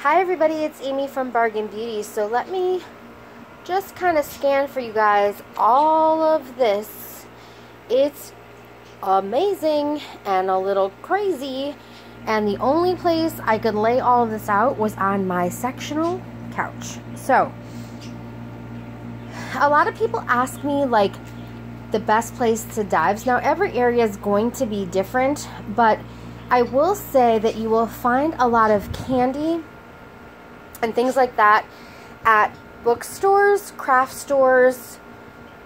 Hi everybody, it's Amy from Bargain Beauty. So let me just kind of scan for you guys all of this. It's amazing and a little crazy, and the only place I could lay all of this out was on my sectional couch. So a lot of people ask me like the best place to dive. Now every area is going to be different, but I will say that you will find a lot of candy and things like that at bookstores, craft stores,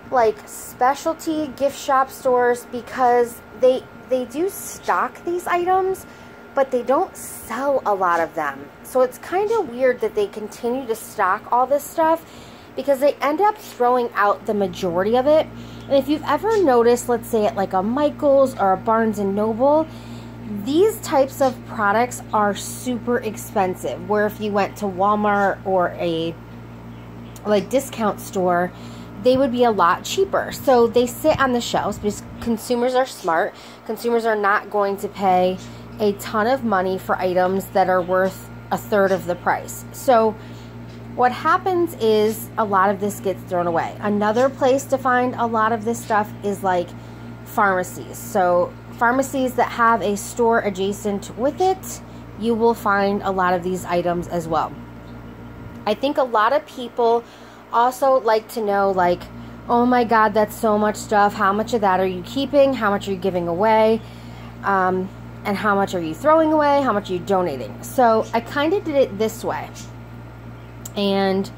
like specialty gift shop stores, because they do stock these items, but they don't sell a lot of them. So it's kind of weird that they continue to stock all this stuff, because they end up throwing out the majority of it. And if you've ever noticed, let's say at like a Michael's or a Barnes & Noble, these types of products are super expensive, where if you went to Walmart or a like discount store, they would be a lot cheaper. So they sit on the shelves because consumers are smart. Consumers are not going to pay a ton of money for items that are worth a third of the price. So what happens is a lot of this gets thrown away. Another place to find a lot of this stuff is like pharmacies. So pharmacies that have a store adjacent with it, you will find a lot of these items as well. I think a lot of people also like to know, like, oh my God, that's so much stuff. How much of that are you keeping? How much are you giving away? And how much are you throwing away? How much are you donating? So I kind of did it this way. And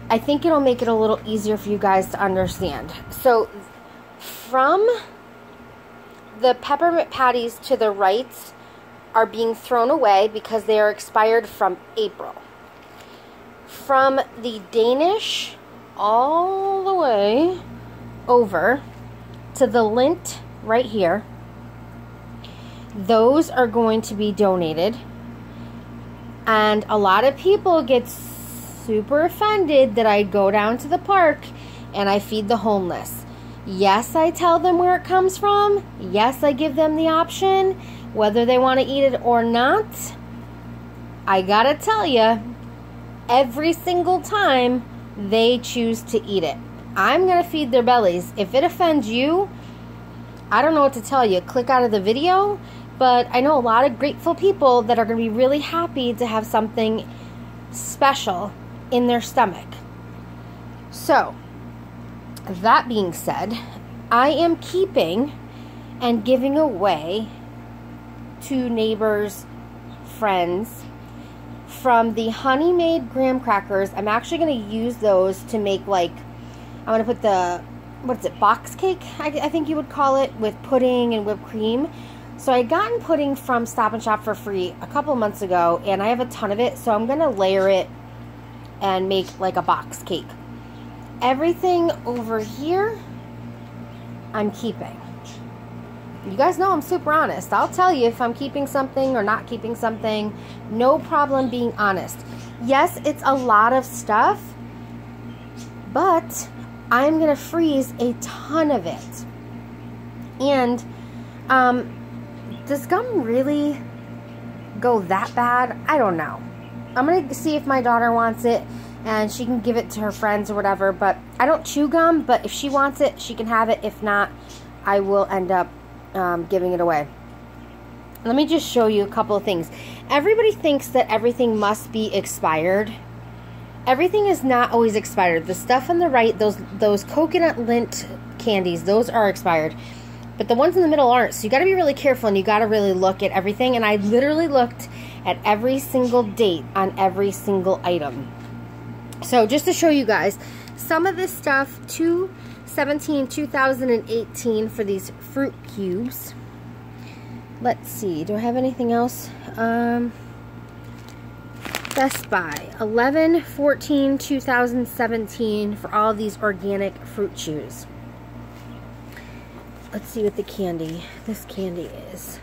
I think it'll make it a little easier for you guys to understand. So from the peppermint patties to the right are being thrown away because they are expired from April. From the Danish all the way over to the Lindt right here, those are going to be donated. And a lot of people get super offended that I go down to the park and I feed the homeless. Yes, I tell them where it comes from. Yes, I give them the option, whether they want to eat it or not. I gotta tell you, every single time they choose to eat it, I'm gonna feed their bellies. If it offends you, I don't know what to tell you. Click out of the video. But I know a lot of grateful people that are gonna be really happy to have something special in their stomach. So that being said, I am keeping and giving away to neighbors, friends, from the Honey Maid graham crackers. I'm actually going to use those to make, like, I'm going to put the, what is it, box cake, I think you would call it, with pudding and whipped cream. So I gotten pudding from Stop & Shop for free a couple months ago, and I have a ton of it, so I'm going to layer it and make like a box cake. Everything over here, I'm keeping. You guys know I'm super honest. I'll tell you if I'm keeping something or not keeping something. No problem being honest. Yes, it's a lot of stuff, but I'm going to freeze a ton of it. And does gum really go that bad? I don't know. I'm going to see if my daughter wants it, and she can give it to her friends or whatever. But I don't chew gum, but if she wants it, she can have it. If not, I will end up giving it away. Let me just show you a couple of things. Everybody thinks that everything must be expired. Everything is not always expired. The stuff on the right, those coconut Lindt candies, those are expired. But the ones in the middle aren't. So you got to be really careful, and you got to really look at everything. And I literally looked at every single date on every single item. So just to show you guys, some of this stuff, 2018 for these fruit cubes. Let's see, do I have anything else? Best Buy, 11/14/2017 for all these organic fruit chews. Let's see what the candy, this candy is.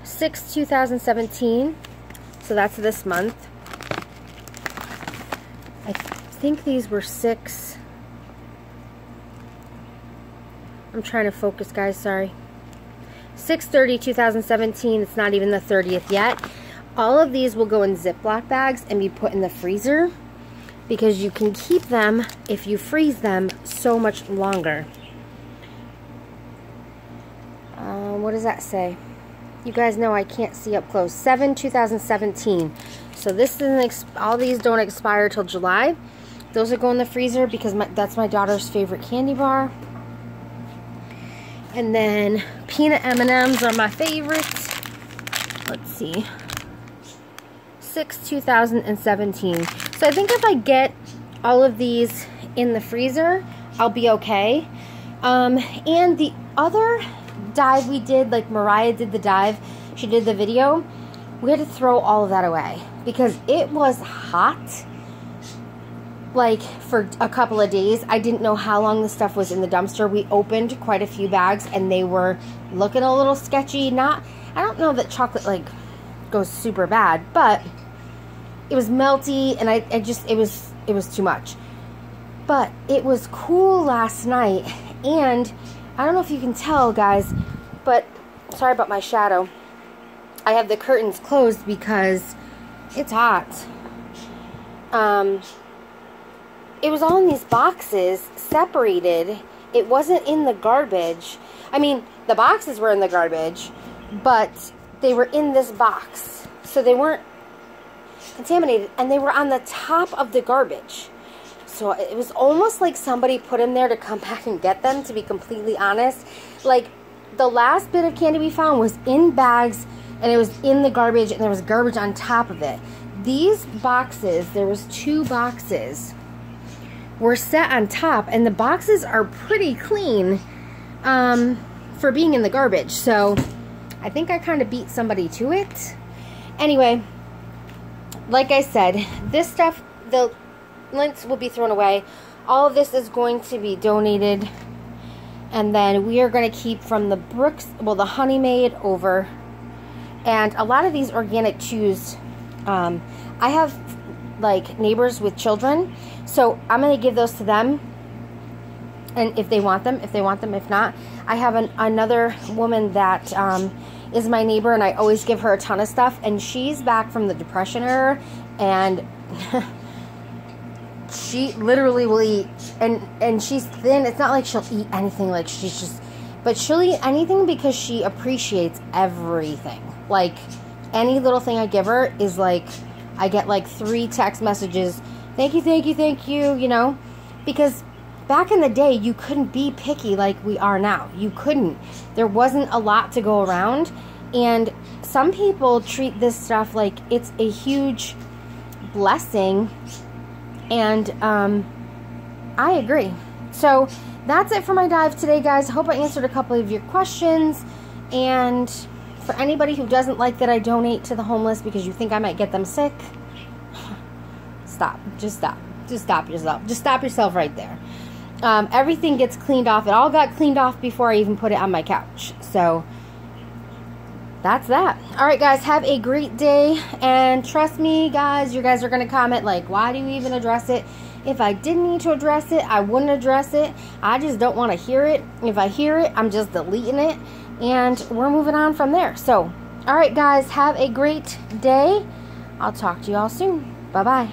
6/2017, so that's this month. I think these were 6. I'm trying to focus, guys, sorry. 6/30/2017, it's not even the 30th yet. All of these will go in Ziploc bags and be put in the freezer because you can keep them, if you freeze them, so much longer. What does that say? You guys know I can't see up close. 7/2017. So this isn't, all these don't expire till July. Those are going in the freezer because that's my daughter's favorite candy bar. And then peanut M&Ms are my favorites. Let's see. 6/2017. So I think if I get all of these in the freezer, I'll be okay. And the other dive we did, like Mariah did the dive, she did the video, we had to throw all of that away because it was hot, like for a couple of days. I didn't know how long the stuff was in the dumpster. We opened quite a few bags and they were looking a little sketchy. I don't know that chocolate like goes super bad, but it was melty and it was too much. But it was cool last night, and I don't know if you can tell, guys, but sorry about my shadow. I have the curtains closed because it's hot. It was all in these boxes, separated. It wasn't in the garbage. I mean, the boxes were in the garbage, but they were in this box. So they weren't contaminated, and they were on the top of the garbage. So it was almost like somebody put them there to come back and get them, to be completely honest. Like, the last bit of candy we found was in bags, and it was in the garbage, and there was garbage on top of it. These boxes, there was 2 boxes, were set on top, and the boxes are pretty clean for being in the garbage. So I think I kind of beat somebody to it. Anyway, like I said, this stuff, the lints will be thrown away. All of this is going to be donated, and then we are going to keep from the Brooks, well, the Honey Maid over, and a lot of these organic chews. I have like neighbors with children, so I'm going to give those to them, and if they want them, if not, I have another woman that is my neighbor, and I always give her a ton of stuff, and she's back from the Depression era, and she literally will eat, and she's thin. It's not like she'll eat anything, like she's just, but she'll eat anything because she appreciates everything. Like, any little thing I give her is like, I get like 3 text messages, thank you, thank you, thank you, you know, because back in the day, you couldn't be picky like we are now. You couldn't. There wasn't a lot to go around, and some people treat this stuff like it's a huge blessing, and I agree. So that's it for my dive today, guys. I hope I answered a couple of your questions, and for anybody who doesn't like that I donate to the homeless because you think I might get them sick, stop. Just stop. Just stop yourself. Just stop yourself right there. Everything gets cleaned off. It all got cleaned off before I even put it on my couch. So that's that. All right, guys, have a great day. And trust me, guys, you guys are going to comment like, why do you even address it? If I didn't need to address it, I wouldn't address it. I just don't want to hear it. If I hear it, I'm just deleting it. And we're moving on from there. So, all right, guys, have a great day. I'll talk to you all soon. Bye-bye.